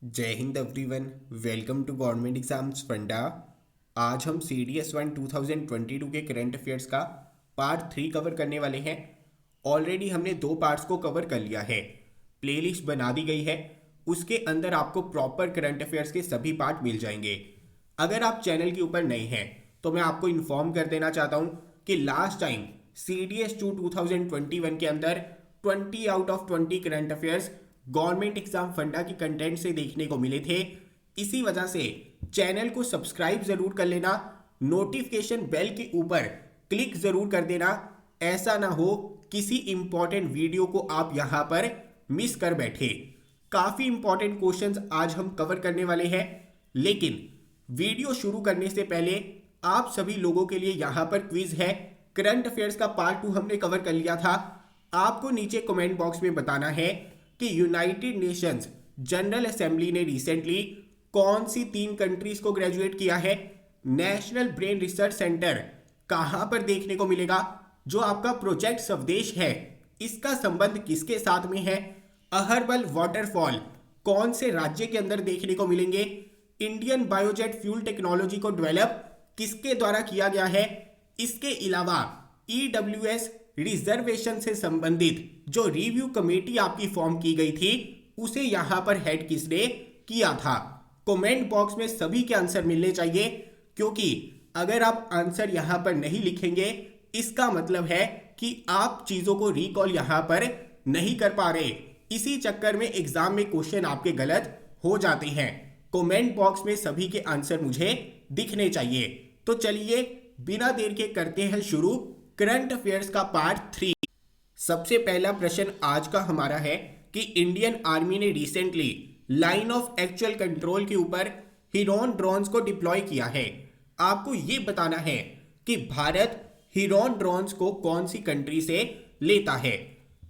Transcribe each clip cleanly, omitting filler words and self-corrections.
जय हिंद everyone. Welcome to government exams funda. आज हम CDS 1 2022 के करंट अफेयर्स का पार्ट 3 कवर करने वाले हैं। ऑलरेडी हमने 2 पार्ट्स को कवर कर लिया है। प्लेलिस्ट बना दी गई है, उसके अंदर आपको प्रॉपर करंट अफेयर्स के सभी पार्ट मिल जाएंगे। अगर आप चैनल के ऊपर नए हैं तो मैं आपको इन्फॉर्म कर देना चाहता हूँ कि लास्ट टाइम CDS 2 2021 के अंदर 20 out of 20 current affairs government exam फंडा के कंटेंट से देखने को मिले थे। इसी वजह से चैनल को सब्सक्राइब जरूर कर लेना, नोटिफिकेशन बेल के ऊपर क्लिक जरूर कर देना। ऐसा ना हो किसी इंपॉर्टेंट वीडियो को आप यहां पर मिस कर बैठे। काफी इंपॉर्टेंट क्वेश्चंस आज हम कवर करने वाले हैं, लेकिन वीडियो शुरू करने से पहले आप सभी लोगों के लिए यहां पर क्विज है। करंट अफेयर्स का पार्ट 2 हमने कवर कर लिया था। आपको नीचे कमेंट बॉक्स में बताना है कि यूनाइटेड नेशंस जनरल असेंबली ने रिसेंटली कौन सी 3 कंट्रीज को ग्रेजुएट किया है। नेशनल ब्रेन रिसर्च सेंटर कहां पर देखने को मिलेगा। जो आपका प्रोजेक्ट स्वदेश है, इसका संबंध किसके साथ में है। अहरबल वाटरफॉल कौन से राज्य के अंदर देखने को मिलेंगे। इंडियन बायोजेट फ्यूल टेक्नोलॉजी को डेवलप किसके द्वारा किया गया है। इसके अलावा EWS रिजर्वेशन से संबंधित जो रिव्यू कमेटी आपकी फॉर्म की गई थी, उसे यहां पर हेड किसने किया था। कमेंट बॉक्स में सभी के आंसर मिलने चाहिए, क्योंकि अगर आप आंसर यहां पर नहीं लिखेंगे इसका मतलब है कि आप चीजों को रिकॉल यहां पर नहीं कर पा रहे। इसी चक्कर में एग्जाम में क्वेश्चन आपके गलत हो जाते हैं। कमेंट बॉक्स में सभी के आंसर मुझे दिखने चाहिए। तो चलिए बिना देर के करते हैं शुरू करंट अफेयर्स का पार्ट 3। सबसे पहला प्रश्न आज का हमारा है कि इंडियन आर्मी ने recently line of actual control के ऊपर हिरॉन ड्रोन्स को डिप्लॉय किया है। आपको यह बताना है कि भारत हिरॉन ड्रोन्स को कौन सी कंट्री से लेता है।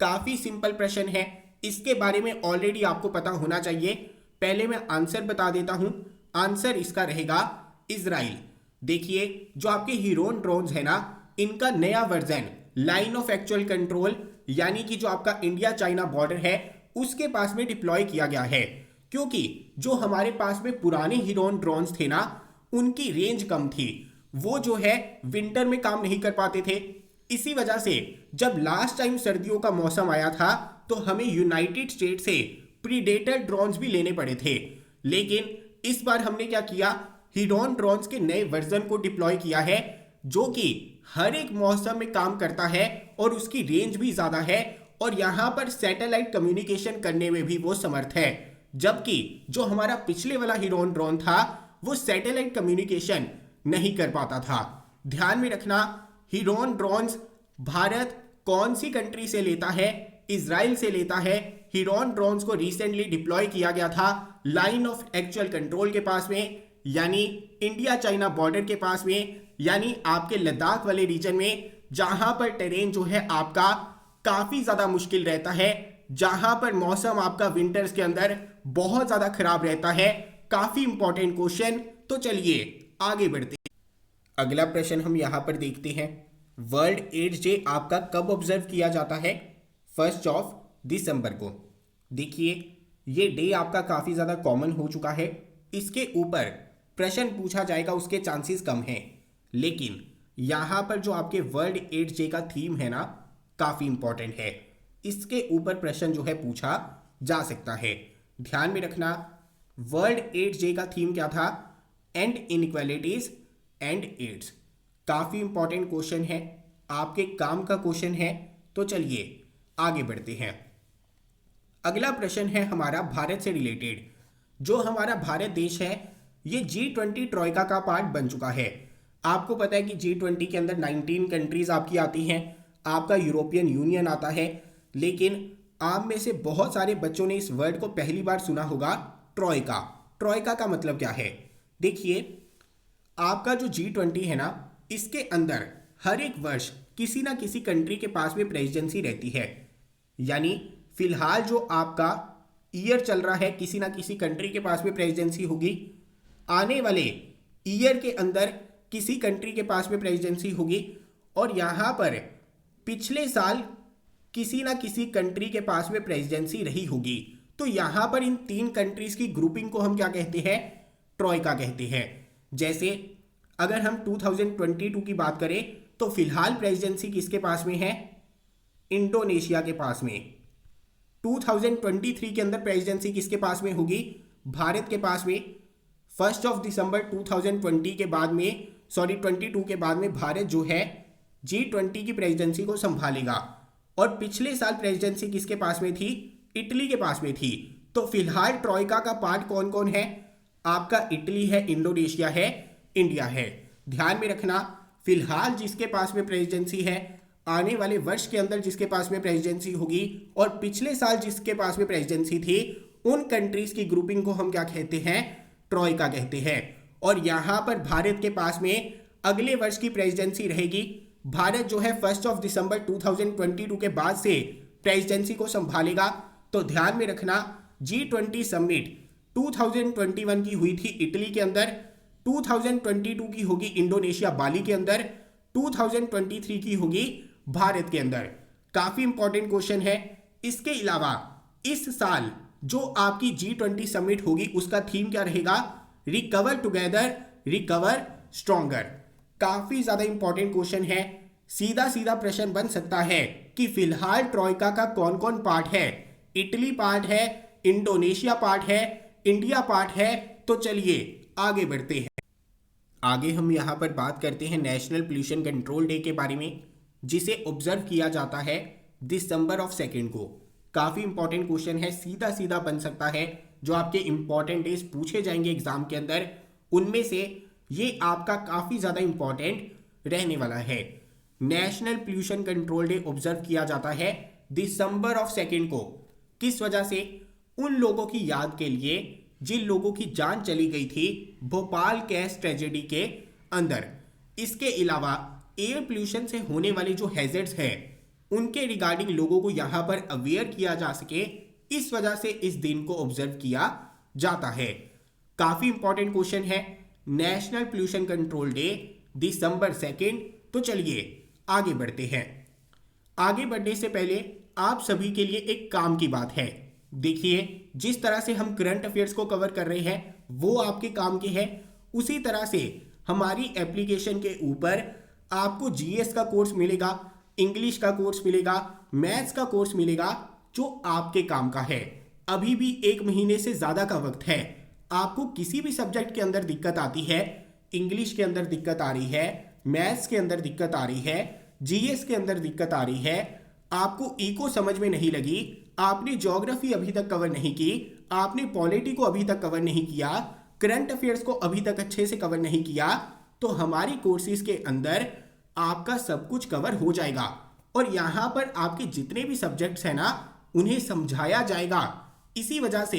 काफी सिंपल प्रश्न है, इसके बारे में ऑलरेडी आपको पता होना चाहिए। पहले मैं आंसर बता देता हूं। आंसर इसका रहेगा इजराइल। देखिए, जो आपके हिरॉन ड्रोन्स है ना, इनका नया version line of actual control यानी कि जो आपका इंडिया चाइना बॉर्डर है उसके पास में डिप्लॉय किया गया है। क्योंकि जो हमारे पास में पुराने हिरॉन ड्रोन्स थे ना, उनकी रेंज कम थी, वो जो है विंटर में काम नहीं कर पाते थे। इसी वजह से जब लास्ट टाइम सर्दियों का मौसम आया था तो हमें यूनाइटेड स्टेट से प्रीडेटर ड्रोन्स भी लेने पड़े थे। लेकिन इस बार हमने क्या किया, हिरॉन ड्रोन्स के नए वर्जन को डिप्लॉय किया है, जो कि हर एक मौसम में काम करता है और उसकी रेंज भी ज्यादा है और यहां पर सैटेलाइट कम्युनिकेशन करने में भी वो समर्थ है। जबकि जो हमारा पिछले वाला हिरॉन ड्रोन था वो सैटेलाइट कम्युनिकेशन नहीं कर पाता था। ध्यान में रखना, हिरॉन ड्रोन्स भारत कौन सी कंट्री से लेता है, इजराइल से लेता है। हिरॉन ड्रोन्स को रिसेंटली डिप्लॉय किया गया था लाइन ऑफ एक्चुअल कंट्रोल के पास में, यानी इंडिया चाइना बॉर्डर के पास में, यानी आपके लद्दाख वाले रीजन में, जहां पर टेरेन जो है आपका काफी ज्यादा मुश्किल रहता है, जहां पर मौसम आपका विंटर्स के अंदर बहुत ज्यादा खराब रहता है। काफी इंपॉर्टेंट क्वेश्चन। तो चलिए आगे बढ़ते हैं। अगला प्रश्न हम यहां पर देखते हैं, वर्ल्ड एड्स डे आपका कब ऑब्जर्व किया जाता है। 1 दिसंबर को। देखिए, ये डे आपका काफी ज्यादा कॉमन हो चुका है। इसके ऊपर प्रश्न पूछा जाएगा उसके चांसेस कम हैं, लेकिन यहां पर जो आपके वर्ल्ड एड्स डे का थीम है ना, काफी इंपॉर्टेंट है। इसके ऊपर प्रश्न जो है पूछा जा सकता है। ध्यान में रखना, वर्ल्ड एड्स डे का थीम क्या था, एंड इनइक्वालिटीज एंड एड्स। काफी इंपॉर्टेंट क्वेश्चन है, आपके काम का क्वेश्चन है। तो चलिए आगे बढ़ते हैं। अगला प्रश्न है हमारा भारत से रिलेटेड। जो हमारा भारत देश है ये G20 ट्रॉयका का पार्ट बन चुका है। आपको पता है कि G20 के अंदर 19 कंट्रीज आपकी आती हैं, आपका यूरोपियन यूनियन आता है, लेकिन आप में से बहुत सारे बच्चों ने इस वर्ड को पहली बार सुना होगा, ट्रॉयका। ट्रॉयका का मतलब क्या है। देखिए, आपका जो G20 है ना, इसके अंदर हर एक वर्ष किसी ना किसी कंट्री के पास में प्रेसिडेंसी रहती है। यानी फिलहाल जो आपका ईयर चल रहा है, किसी ना किसी कंट्री के पास में प्रेसिडेंसी होगी। आने वाले ईयर के अंदर किसी कंट्री के पास में प्रेसिडेंसी होगी, और यहां पर पिछले साल किसी ना किसी कंट्री के पास में प्रेसिडेंसी रही होगी। तो यहां पर इन 3 कंट्रीज की ग्रुपिंग को हम क्या कहते हैं? ट्रॉयका कहते हैं। जैसे अगर हम 2022 की बात करें तो फिलहाल प्रेसिडेंसी किसके पास में है? इंडोनेशिया के पास में। 2023 के अंदर प्रेसिडेंसी किसके पास में होगी? भारत के पास में। 1 दिसंबर 2020 के बाद में 22 के बाद में भारत जो है G20 की प्रेसिडेंसी को संभालेगा। और पिछले साल प्रेसिडेंसी किसके पास में थी? इटली के पास में थी। तो फिलहाल ट्रॉयका का पार्ट कौन कौन है? आपका इटली है, इंडोनेशिया है, इंडिया है। ध्यान में रखना, फिलहाल जिसके पास में प्रेसिडेंसी है, आने वाले वर्ष के अंदर जिसके पास में प्रेसिडेंसी होगी और पिछले साल जिसके पास में प्रेसिडेंसी थी, उन कंट्रीज की ग्रुपिंग को हम क्या कहते हैं? ट्रॉयका कहते हैं। और यहां पर भारत के पास में अगले वर्ष की प्रेसिडेंसी रहेगी। भारत जो है 1 दिसंबर 2022 के बाद से प्रेसिडेंसी को संभालेगा। तो ध्यान में रखना, G20 समिट 2021 की हुई थी इटली के अंदर, 2022 की होगी इंडोनेशिया बाली के अंदर, 2023 की होगी भारत के अंदर। काफी इंपॉर्टेंट क्वेश्चन है। इसके अलावा इस साल जो आपकी G20 समिट होगी उसका थीम क्या रहेगा? Recover together, recover stronger. काफी ज्यादा इंपॉर्टेंट क्वेश्चन है। सीधा सीधा प्रश्न बन सकता है कि फिलहाल ट्रॉयका का कौन कौन पार्ट है? इटली पार्ट है, इंडोनेशिया पार्ट है, इंडिया पार्ट है। तो चलिए आगे बढ़ते हैं। आगे हम यहां पर बात करते हैं नेशनल पोल्यूशन कंट्रोल डे के बारे में, जिसे ऑब्जर्व किया जाता है दिसंबर 2 को। काफी इंपॉर्टेंट क्वेश्चन है, सीधा सीधा बन सकता है। जो आपके इंपॉर्टेंट डेज पूछे जाएंगे एग्जाम के अंदर, उनमें से ये आपका काफी ज्यादा इंपॉर्टेंट रहने वाला है। National pollution control day observe किया जाता है दिसंबर 2 को। किस वजह से? उन लोगों की याद के लिए जिन लोगों की जान चली गई थी भोपाल गैस ट्रेजेडी के अंदर। इसके अलावा एयर पोल्यूशन से होने वाले जो हैजर्ड्स हैं उनके रिगार्डिंग लोगों को यहां पर अवेयर किया जा सके, इस वजह से इस दिन को ऑब्जर्व किया जाता है। काफी इंपॉर्टेंट क्वेश्चन है। नेशनल पोल्यूशन कंट्रोल डे दिसंबर 2। तो चलिए आगे बढ़ते हैं। आगे बढ़ने से पहले आप सभी के लिए एक काम की बात है। देखिए, जिस तरह से हम करंट अफेयर्स को कवर कर रहे हैं वो आपके काम के है, उसी तरह से हमारी एप्लीकेशन के ऊपर आपको जीएस का कोर्स मिलेगा, इंग्लिश का कोर्स मिलेगा, मैथ्स का कोर्स मिलेगा, जो आपके काम का है। अभी भी 1 महीने से ज्यादा का वक्त है। आपको किसी भी सब्जेक्ट के अंदर दिक्कत आती है, इंग्लिश के अंदर दिक्कत आ रही है, मैथ्स के अंदर दिक्कत आ रही है, जीएस के अंदर दिक्कत आ रही है, आपको इको समझ में नहीं लगी, आपने ज्योग्राफी अभी तक कवर नहीं की, आपने पॉलिटी को अभी तक कवर नहीं किया, करंट अफेयर्स को अभी तक अच्छे से कवर नहीं किया, तो हमारी कोर्सेज के अंदर आपका सब कुछ कवर हो जाएगा। और यहां पर आपके जितने भी सब्जेक्ट्स हैं ना, उन्हें समझाया जाएगा। इसी वजह से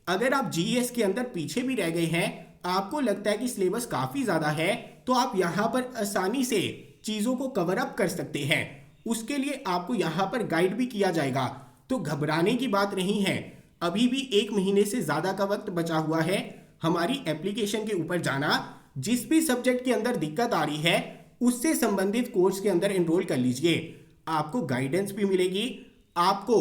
अगर आप जीएस के अंदर पीछे भी रह गए हैं, आपको लगता है कि सिलेबस काफी ज्यादा है, तो आप यहां पर आसानी से चीजों को कवर अप कर सकते हैं। उसके लिए आपको यहां पर गाइड भी किया जाएगा। तो घबराने की बात नहीं है। अभी भी 1 महीने से ज्यादा का वक्त बचा हुआ है। हमारी एप्लीकेशन के ऊपर जाना, जिस भी सब्जेक्ट के अंदर दिक्कत आ रही है उससे संबंधित कोर्स के अंदर एनरोल कर लीजिए। आपको गाइडेंस भी मिलेगी, आपको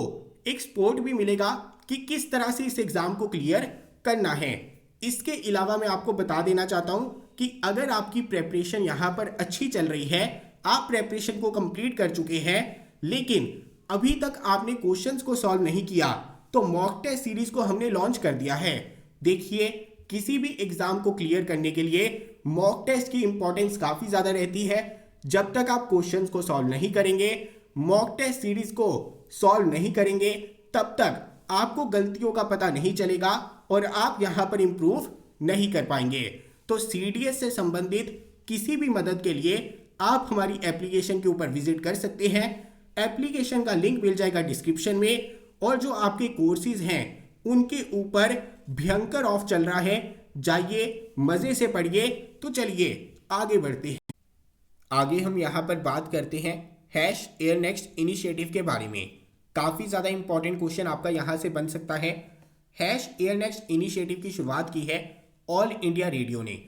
एक सपोर्ट भी मिलेगा कि किस तरह से इस एग्जाम को क्लियर करना है। इसके अलावा मैं आपको बता देना चाहता हूं कि अगर आपकी प्रेपरेशन यहां पर अच्छी चल रही है, आप प्रेपरेशन को कंप्लीट कर चुके हैं, लेकिन अभी तक आपने क्वेश्चंस को सॉल्व नहीं किया, तो मॉक टेस्ट सीरीज को हमने लॉन्च कर दिया है। देखिए, किसी भी एग्जाम को क्लियर करने के लिए मॉक टेस्ट की इंपॉर्टेंस काफी ज्यादा रहती है। जब तक आप क्वेश्चंस को सॉल्व नहीं करेंगे, मॉक टेस्ट सीरीज को सॉल्व नहीं करेंगे, तब तक आपको गलतियों का पता नहीं चलेगा और आप यहां पर इंप्रूव नहीं कर पाएंगे। तो सीडीएस से संबंधित किसी भी मदद के लिए आप हमारी एप्लीकेशन के ऊपर विजिट कर सकते हैं। एप्लीकेशन का लिंक मिल जाएगा डिस्क्रिप्शन में। और जो आपके कोर्सेज हैं उनके ऊपर भयंकर ऑफ चल रहा है, जाइए मजे से पढ़िए। तो चलिए आगे बढ़ते हैं। आगे हम यहां पर बात करते हैं एयर नेक्स्ट इनिशिएटिव के बारे में। काफी ज्यादा इंपॉर्टेंट क्वेश्चन आपका यहां से बन सकता है। एयर नेक्स्ट इनिशिएटिव की शुरुआत की है ऑल इंडिया रेडियो ने।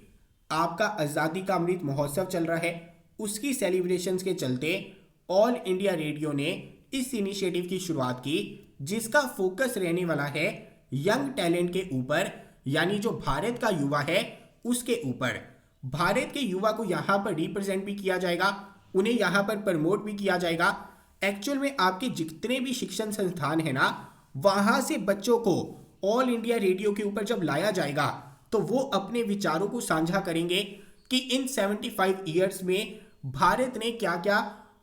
आपका आजादी का अमृत महोत्सव चल रहा है, उसकी सेलिब्रेशंस के चलते ऑल इंडिया रेडियो ने इस इनिशिएटिव की शुरुआत की, जिसका फोकस रहने वाला है यंग टैलेंट के ऊपर, यानी जो भारत का युवा है उसके ऊपर। भारत के युवा को यहाँ पर रिप्रेजेंट भी किया जाएगा, उन्हें यहाँ पर प्रमोट भी किया जाएगा। एक्चुअल में आपके जितने भी शिक्षण संस्थान है ना, वहाँ से बच्चों को ऑल इंडिया रेडियो के ऊपर जब लाया जाएगा तो वो अपने विचारों को साझा करेंगे कि इन 75 ईयर्स में भारत ने क्या क्या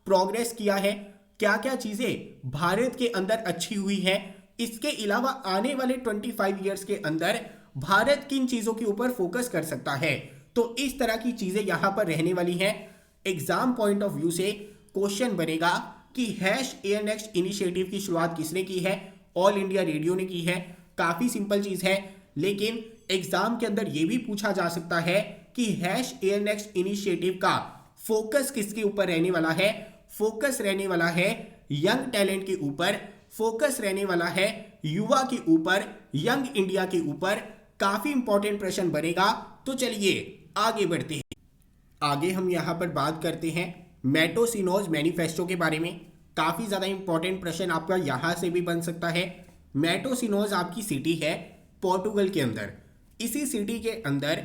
प्रोग्रेस किया है, क्या क्या चीज़ें भारत के अंदर अच्छी हुई है। इसके अलावा आने वाले 25 ईयर्स के अंदर भारत किन चीज़ों के ऊपर फोकस कर सकता है। तो इस तरह की चीज़ें यहाँ पर रहने वाली हैं। एग्जाम पॉइंट ऑफ व्यू से क्वेश्चन बनेगा कि एयर नेक्स्ट इनिशिएटिव की शुरुआत किसने की है? ऑल इंडिया रेडियो ने की है। काफ़ी सिंपल चीज़ है, लेकिन एग्जाम के अंदर यह भी पूछा जा सकता है कि एयर नेक्स्ट इनिशिएटिव का फोकस किसके ऊपर रहने वाला है? फोकस रहने वाला है यंग टैलेंट के ऊपर, फोकस रहने वाला है युवा के ऊपर, यंग इंडिया के ऊपर। काफी इंपॉर्टेंट प्रश्न बनेगा। तो चलिए आगे बढ़ते हैं। आगे हम यहां पर बात करते हैं मेटोसिनोज मैनिफेस्टो के बारे में। काफी ज्यादा इंपॉर्टेंट प्रश्न आपका यहां से भी बन सकता है। मेटोसिनोज आपकी सिटी है पोर्टुगल के अंदर। इसी सिटी के अंदर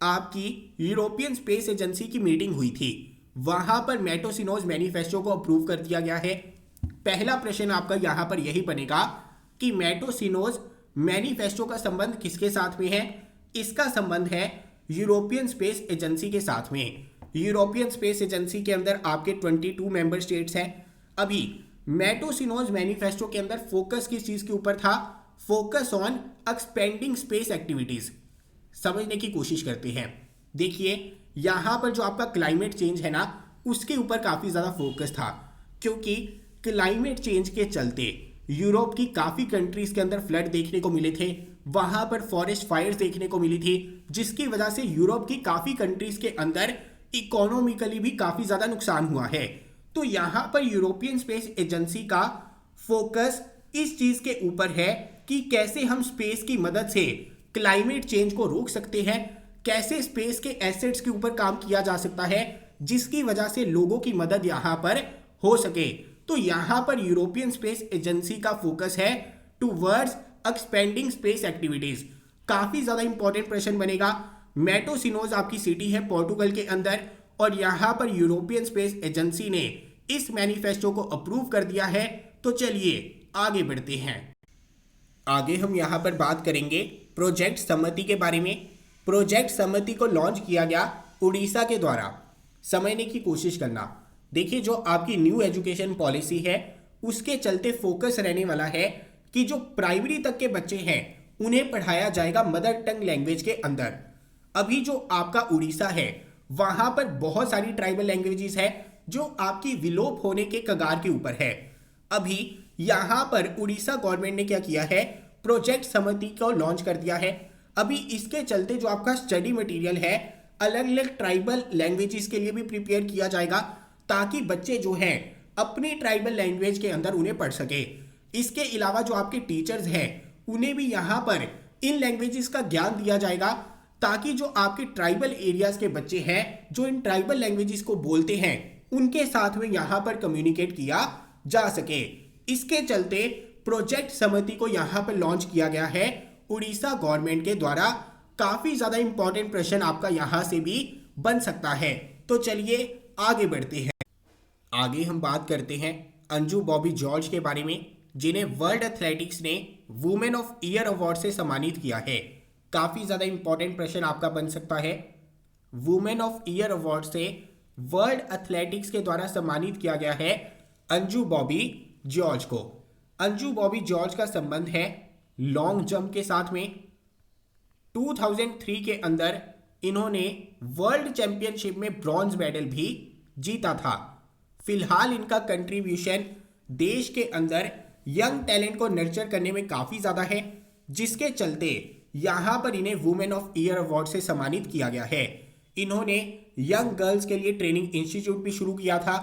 आपकी यूरोपियन स्पेस एजेंसी की मीटिंग हुई थी। वहां पर मेटोसिनोज मैनिफेस्टो को अप्रूव कर दिया गया है। पहला प्रश्न आपका यहां पर यही बनेगा कि मेटोसिनोज मैनिफेस्टो का संबंध किसके साथ में है? इसका संबंध है यूरोपियन स्पेस एजेंसी के साथ में। यूरोपियन स्पेस एजेंसी के अंदर आपके 22 मेंबर स्टेट्स हैं। अभी मेटोसिनोज मैनिफेस्टो के अंदर फोकस किस चीज के ऊपर था? Focus on expanding space activities. समझने की कोशिश करते हैं। देखिए यहां पर जो आपका क्लाइमेट चेंज है ना, उसके ऊपर काफी ज्यादा फोकस था, क्योंकि क्लाइमेट चेंज के चलते यूरोप की काफी कंट्रीज के अंदर फ्लड देखने को मिले थे। वहां पर फॉरेस्ट फायर्स देखने को मिली थी, जिसकी वजह से यूरोप की काफी कंट्रीज के अंदर इकोनॉमिकली भी काफी ज्यादा नुकसान हुआ है। तो यहां पर यूरोपियन स्पेस एजेंसी का फोकस इस चीज के ऊपर है कि कैसे हम स्पेस की मदद से क्लाइमेट चेंज को रोक सकते हैं, कैसे स्पेस के एसेट्स के ऊपर काम किया जा सकता है, जिसकी वजह से लोगों की मदद यहां पर हो सके। तो यहां पर यूरोपियन स्पेस एजेंसी का फोकस है टूवर्ड्स एक्सपेंडिंग स्पेस एक्टिविटीज। काफी ज्यादा इंपॉर्टेंट प्रश्न बनेगा। मेटोसिनोज आपकी सिटी है पोर्टुगल के अंदर, और यहां पर यूरोपियन स्पेस एजेंसी ने इस मैनिफेस्टो को अप्रूव कर दिया है। तो चलिए आगे बढ़ते हैं। आगे हम यहां पर बात करेंगे प्रोजेक्ट सम्मति के बारे में। प्रोजेक्ट सम्मति को लॉन्च किया गया उड़ीसा के द्वारा। समझने की कोशिश करना। देखिए जो आपकी न्यू एजुकेशन पॉलिसी है, उसके चलते फोकस रहने वाला है कि जो प्राइमरी तक के बच्चे हैं उन्हें पढ़ाया जाएगा मदर टंग लैंग्वेज के अंदर। अभी जो आपका उड़ीसा है वहां पर बहुत सारी ट्राइबल लैंग्वेजेस है जो आपकी विलोप होने के कगार के ऊपर है। अभी यहां पर उड़ीसा गवर्नमेंट ने क्या किया है? प्रोजेक्ट सम्मति को लॉन्च कर दिया है। अभी इसके चलते जो आपका स्टडी मटेरियल है अलग अलग ट्राइबल लैंग्वेजेस के लिए भी प्रिपेयर किया जाएगा, ताकि बच्चे जो हैं अपनी ट्राइबल लैंग्वेज के अंदर उन्हें पढ़ सके। इसके अलावा जो आपके टीचर्स हैं उन्हें भी यहाँ पर इन लैंग्वेजेस का ज्ञान दिया जाएगा, ताकि जो आपके ट्राइबल एरियाज के बच्चे हैं जो इन ट्राइबल लैंग्वेजेस को बोलते हैं उनके साथ में यहाँ पर कम्युनिकेट किया जा सके। इसके चलते प्रोजेक्ट सम्मति को यहाँ पर लॉन्च किया गया है उड़ीसा गवर्नमेंट के द्वारा। काफी ज्यादा इंपॉर्टेंट प्रश्न आपका यहां से भी बन सकता है। तो चलिए आगे बढ़ते हैं। आगे हम बात करते हैं अंजू बॉबी जॉर्ज के बारे में, जिन्हें वर्ल्ड एथलेटिक्स ने वुमेन ऑफ ईयर अवार्ड से सम्मानित किया है। काफी ज्यादा इंपॉर्टेंट प्रश्न आपका बन सकता है। वुमेन ऑफ ईयर अवार्ड से वर्ल्ड एथलेटिक्स के द्वारा सम्मानित किया गया है अंजू बॉबी जॉर्ज को। अंजू बॉबी जॉर्ज का संबंध है लॉन्ग जंप के साथ में। 2003 के अंदर इन्होंने वर्ल्ड चैंपियनशिप में ब्रॉन्ज मेडल भी जीता था। फिलहाल इनका कंट्रीब्यूशन देश के अंदर यंग टैलेंट को नर्चर करने में काफी ज्यादा है, जिसके चलते यहां पर इन्हें वुमेन ऑफ ईयर अवार्ड से सम्मानित किया गया है। इन्होंने यंग गर्ल्स के लिए ट्रेनिंग इंस्टीट्यूट भी शुरू किया था।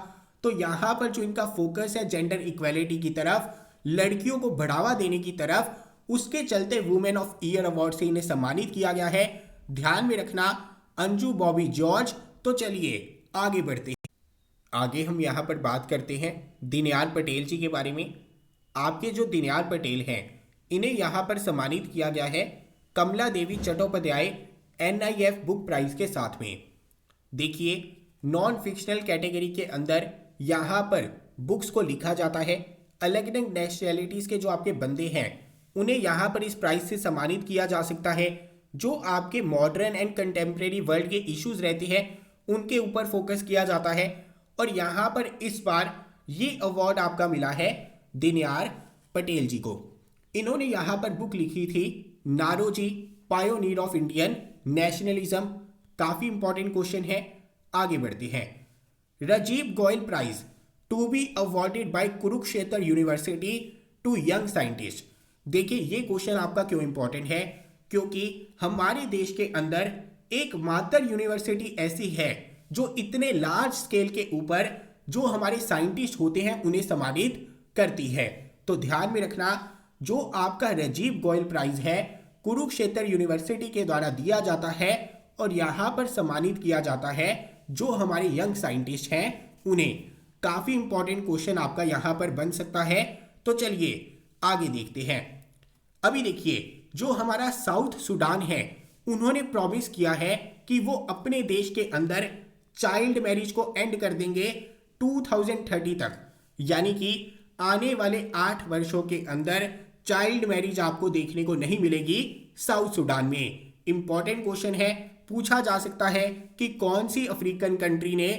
तो यहां पर जो इनका फोकस है जेंडर इक्वेलिटी की तरफ, लड़कियों को बढ़ावा देने की तरफ, उसके चलते वुमेन ऑफ ईयर अवार्ड से इन्हें सम्मानित किया गया है। ध्यान में रखना अंजू बॉबी जॉर्ज। तो चलिए आगे बढ़ते हैं। आगे हम यहां पर बात करते हैं दीनदयाल पटेल जी के बारे में। आपके जो दीनदयाल पटेल हैं इन्हें यहाँ पर सम्मानित किया गया है कमला देवी चट्टोपाध्याय NIF बुक प्राइज के साथ में। देखिए, नॉन फिक्शनल कैटेगरी के अंदर यहाँ पर बुक्स को लिखा जाता है। अलग अलग नेशनैलिटीज़ के जो आपके बंदे हैं उन्हें यहाँ पर इस प्राइज से सम्मानित किया जा सकता है। जो आपके मॉडर्न एंड कंटेम्प्रेरी वर्ल्ड के इश्यूज रहते हैं उनके ऊपर फोकस किया जाता है। और यहाँ पर इस बार ये अवार्ड आपका मिला है दिनयार पटेल जी को। इन्होंने यहाँ पर बुक लिखी थी Naoroji pioneer of Indian nationalism. काफ़ी इंपॉर्टेंट क्वेश्चन है, आगे बढ़ते हैं। Rajiv Goyal prize to be awarded by Kurukshetra university to young scientist. देखिए, ये क्वेश्चन आपका क्यों इंपॉर्टेंट है, क्योंकि हमारे देश के अंदर एकमात्र यूनिवर्सिटी ऐसी है जो इतने लार्ज स्केल के ऊपर जो हमारे साइंटिस्ट होते हैं उन्हें सम्मानित करती है। तो ध्यान में रखना, जो आपका राजीव गोयल प्राइज है कुरुक्षेत्र यूनिवर्सिटी के द्वारा दिया जाता है और यहाँ पर सम्मानित किया जाता है जो हमारे यंग साइंटिस्ट हैं उन्हें। काफ़ी इंपॉर्टेंट क्वेश्चन आपका यहाँ पर बन सकता है। तो चलिए आगे देखते हैं। अभी देखिए, जो हमारा साउथ सूडान है उन्होंने प्रॉमिस किया है कि वो अपने देश के अंदर चाइल्ड मैरिज को एंड कर देंगे 2030 तक, यानी कि आने वाले 8 वर्षों के अंदर चाइल्ड मैरिज आपको देखने को नहीं मिलेगी साउथ सूडान में। इंपॉर्टेंट क्वेश्चन है, पूछा जा सकता है कि कौन सी अफ्रीकन कंट्री ने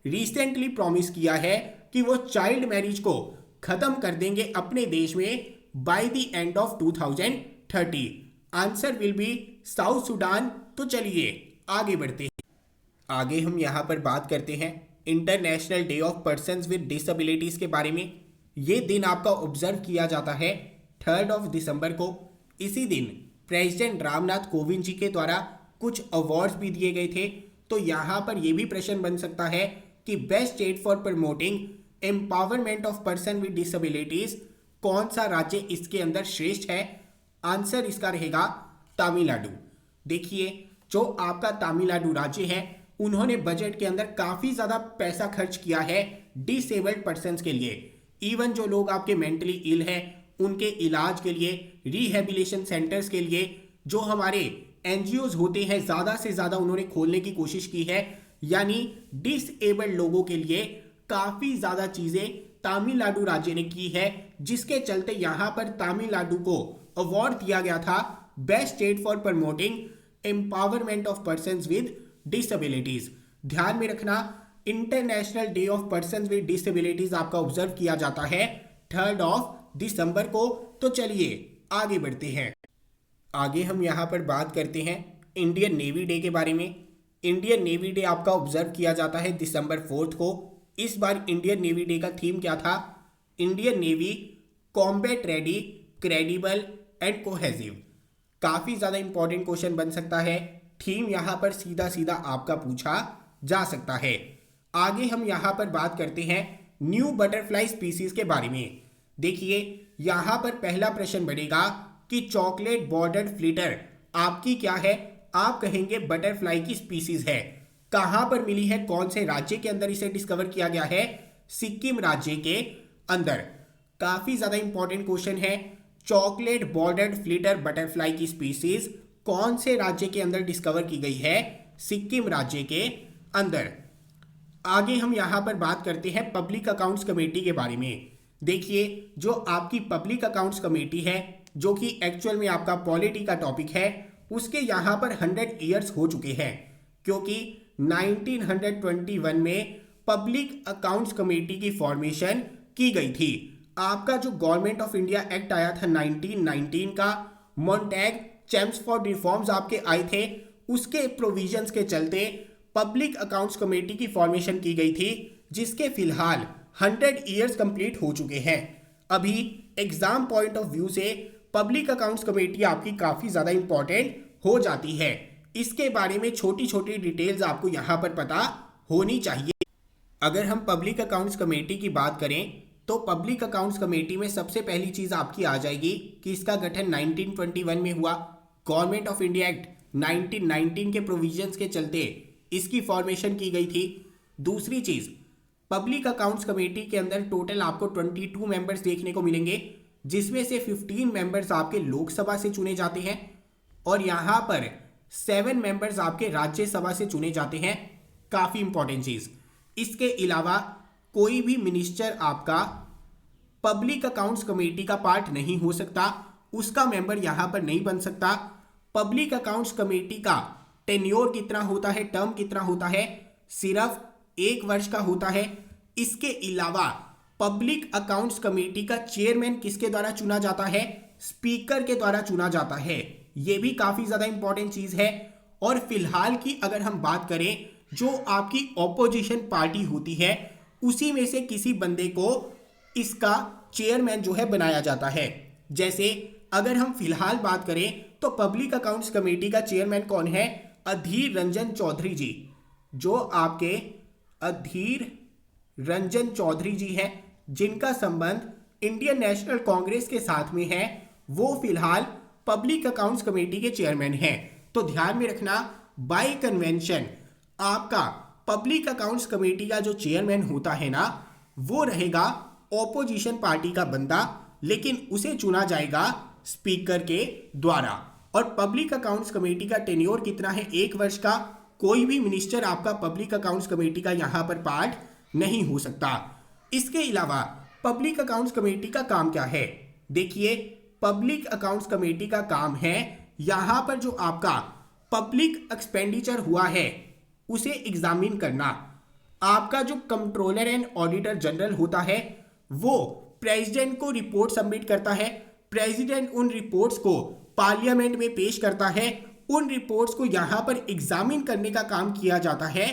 रिसेंटली प्रॉमिस किया है कि वो चाइल्ड मैरिज को खत्म कर देंगे अपने देश में by the end of 2030। Answer will be south Sudan. तो चलिए आगे बढ़ते हैं। आगे हम यहाँ पर बात करते हैं international day of persons with disabilities के बारे में। ये दिन आपका ऑब्जर्व किया जाता है 3 दिसंबर को। इसी दिन प्रेसिडेंट रामनाथ कोविंद जी के द्वारा कुछ अवार्ड्स भी दिए गए थे। तो यहाँ पर यह भी प्रश्न बन सकता है कि best state for promoting empowerment of person with disabilities, कौन सा राज्य इसके अंदर श्रेष्ठ है। आंसर इसका रहेगा तमिलनाडु। देखिए, जो आपका तमिलनाडु राज्य है उन्होंने बजट के अंदर काफ़ी ज़्यादा पैसा खर्च किया है डिसेबल्ड पर्सन्स के लिए। इवन जो लोग आपके मेंटली इल हैं उनके इलाज के लिए, रिहेबिलिटेशन सेंटर्स के लिए, जो हमारे NGOs होते हैं ज़्यादा से ज़्यादा उन्होंने खोलने की कोशिश की है। यानी डिसेबल्ड लोगों के लिए काफ़ी ज़्यादा चीज़ें तमिलनाडु राज्य ने की है, जिसके चलते यहाँ पर तमिलनाडु को अवार्ड दिया गया था best state for promoting empowerment of persons with disabilities. ध्यान में रखना, international day of persons with disabilities आपका ऑब्जर्व किया जाता है 3 दिसंबर को। तो चलिए आगे बढ़ते हैं। आगे हम यहाँ पर बात करते हैं इंडियन नेवी डे के बारे में। इंडियन नेवी डे आपका ऑब्जर्व किया जाता है December 4 को। इस बार इंडियन नेवी डे का थीम क्या था? Indian navy combat ready, credible and cohesive. काफ़ी ज़्यादा इंपॉर्टेंट क्वेश्चन बन सकता है। थीम यहाँ पर सीधा सीधा आपका पूछा जा सकता है। आगे हम यहाँ पर बात करते हैं न्यू बटरफ्लाई स्पीसीज के बारे में। देखिए, यहाँ पर पहला प्रश्न बनेगा कि चॉकलेट बॉर्डर्ड फ्लिटर आपकी क्या है? आप कहेंगे बटरफ्लाई की स्पीसीज है। कहाँ पर मिली है, कौन से राज्य के अंदर इसे डिस्कवर किया गया है? सिक्किम राज्य के अंदर। काफ़ी ज़्यादा इंपॉर्टेंट क्वेश्चन है। चॉकलेट बॉर्डर्ड फ्लिटर बटरफ्लाई की स्पीसीज कौन से राज्य के अंदर डिस्कवर की गई है? सिक्किम राज्य के अंदर। आगे हम यहाँ पर बात करते हैं पब्लिक अकाउंट्स कमेटी के बारे में। देखिए, जो आपकी पब्लिक अकाउंट्स कमेटी है, जो कि एक्चुअल में आपका पॉलिटी का टॉपिक है, उसके यहाँ पर 100 ईयर्स हो चुके हैं, क्योंकि 1921 में पब्लिक अकाउंट्स कमेटी की फॉर्मेशन की गई थी। आपका जो गवर्नमेंट ऑफ इंडिया एक्ट आया था 1919 का, मॉन्टैग चेम्सफोर्ड रिफॉर्म्स आपके आए थे, उसके प्रोविजंस के चलते पब्लिक अकाउंट्स कमेटी की फॉर्मेशन की गई थी, जिसके फिलहाल 100 ईयर्स कंप्लीट हो चुके हैं। अभी एग्जाम पॉइंट ऑफ व्यू से पब्लिक अकाउंट्स कमेटी आपकी काफ़ी ज़्यादा इंपॉर्टेंट हो जाती है। इसके बारे में छोटी छोटी डिटेल्स आपको यहाँ पर पता होनी चाहिए। अगर हम पब्लिक अकाउंट्स कमेटी की बात करें तो पब्लिक अकाउंट्स कमेटी में सबसे पहली चीज़ आपकी आ जाएगी कि इसका गठन 1921 में हुआ। गवर्नमेंट ऑफ इंडिया एक्ट 1919 के प्रोविजंस के चलते इसकी फॉर्मेशन की गई थी। दूसरी चीज़, पब्लिक अकाउंट्स कमेटी के अंदर टोटल आपको 22 मेंबर्स देखने को मिलेंगे, जिसमें से 15 मेंबर्स आपके लोकसभा से चुने जाते हैं और यहां पर 7 मेंबर्स आपके राज्यसभा से चुने जाते हैं। काफी इंपॉर्टेंट चीज। इसके अलावा कोई भी मिनिस्टर आपका पब्लिक अकाउंट्स कमेटी का पार्ट नहीं हो सकता, उसका मेंबर यहां पर नहीं बन सकता। पब्लिक अकाउंट्स कमेटी का टेन्योर कितना होता है, टर्म कितना होता है, सिर्फ 1 वर्ष का होता है। इसके अलावा पब्लिक अकाउंट्स कमेटी का चेयरमैन किसके द्वारा चुना जाता है, स्पीकर के द्वारा चुना जाता है। यह भी काफी ज्यादा इंपॉर्टेंट चीज है। और फिलहाल की अगर हम बात करें, जो आपकी ऑपोजिशन पार्टी होती है उसी में से किसी बंदे को इसका चेयरमैन जो है बनाया जाता है। जैसे अगर हम फिलहाल बात करें तो पब्लिक अकाउंट्स कमेटी का चेयरमैन कौन है, अधीर रंजन चौधरी जी। जो आपके अधीर रंजन चौधरी जी हैं, जिनका संबंध इंडियन नेशनल कांग्रेस के साथ में है, वो फिलहाल पब्लिक अकाउंट्स कमेटी के चेयरमैन हैं। तो ध्यान में रखना, बाय कन्वेंशन आपका पब्लिक अकाउंट्स कमेटी का जो चेयरमैन होता है ना, वो रहेगा ऑपोजिशन पार्टी का बंदा, लेकिन उसे चुना जाएगा स्पीकर के द्वारा। और पब्लिक अकाउंट्स कमेटी का टेन्योर कितना है, 1 वर्ष का। कोई भी मिनिस्टर आपका पब्लिक अकाउंट्स कमेटी का यहां पर पार्ट नहीं हो सकता। इसके अलावा पब्लिक अकाउंट्स कमेटी का काम क्या है, देखिए पब्लिक अकाउंट्स कमेटी का काम है यहां पर जो आपका पब्लिक एक्सपेंडिचर हुआ है उसे एग्जामिन करना। आपका जो कंट्रोलर एंड ऑडिटर जनरल होता है वो प्रेसिडेंट को रिपोर्ट सबमिट करता है। प्रेसिडेंट उन रिपोर्ट्स को पार्लियामेंट में पेश करता है। उन रिपोर्ट्स को यहां पर एग्जामिन करने का काम किया जाता है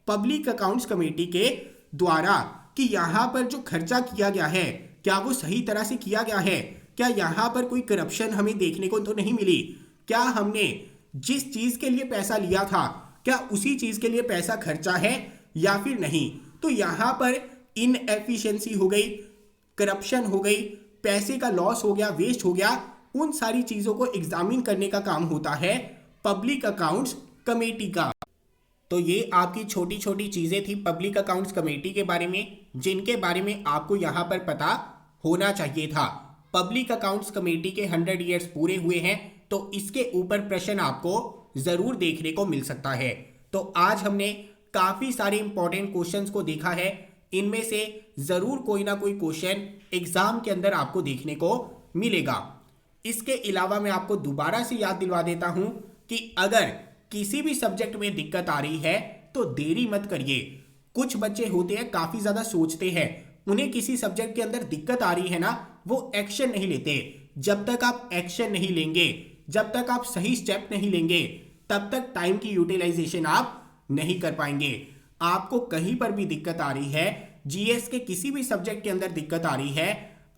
पब्लिक अकाउंट्स कमेटी के द्वारा कि यहां पर जो खर्चा किया गया है क्या वो सही तरह से किया गया है, क्या यहां पर कोई करप्शन हमें देखने को तो नहीं मिली, क्या हमने जिस चीज के लिए पैसा लिया था क्या उसी चीज के लिए पैसा खर्चा है या फिर नहीं। तो यहां पर इनएफिशिएंसी हो गई, करप्शन हो गई, पैसे का लॉस हो गया, वेस्ट हो गया, उन सारी चीजों को एग्जामिन करने का काम होता है पब्लिक अकाउंट्स कमेटी का। तो ये आपकी छोटी छोटी चीजें थी पब्लिक अकाउंट्स कमेटी के बारे में, जिनके बारे में आपको यहां पर पता होना चाहिए था। पब्लिक अकाउंट्स कमेटी के 100 ईयर्स पूरे हुए हैं, तो इसके ऊपर प्रश्न आपको जरूर देखने को मिल सकता है। तो आज हमने काफी सारे इंपॉर्टेंट क्वेश्चंस को देखा है। इनमें से जरूर कोई ना कोई क्वेश्चन एग्जाम के अंदर आपको देखने को मिलेगा। इसके अलावा मैं आपको दोबारा से याद दिलवा देता हूं कि अगर किसी भी सब्जेक्ट में दिक्कत आ रही है तो देरी मत करिए। कुछ बच्चे होते हैं काफी ज्यादा सोचते हैं, उन्हें किसी सब्जेक्ट के अंदर दिक्कत आ रही है ना, वो एक्शन नहीं लेते। जब तक आप एक्शन नहीं लेंगे, जब तक आप सही स्टेप नहीं लेंगे, तब तक टाइम की यूटिलाइजेशन आप नहीं कर पाएंगे। आपको कहीं पर भी दिक्कत आ रही है, जीएस के किसी भी सब्जेक्ट के अंदर दिक्कत आ रही है,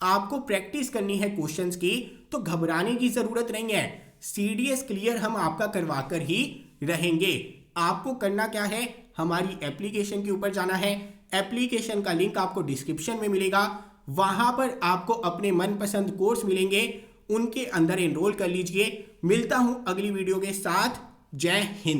आपको प्रैक्टिस करनी है क्वेश्चंस की, तो घबराने की जरूरत नहीं है। सीडीएस क्लियर हम आपका करवा कर ही रहेंगे। आपको करना क्या है, हमारी एप्लीकेशन के ऊपर जाना है। एप्लीकेशन का लिंक आपको डिस्क्रिप्शन में मिलेगा, वहां पर आपको अपने मनपसंद कोर्स मिलेंगे, उनके अंदर एनरोल कर लीजिए। मिलता हूं अगली वीडियो के साथ। जय हिंद।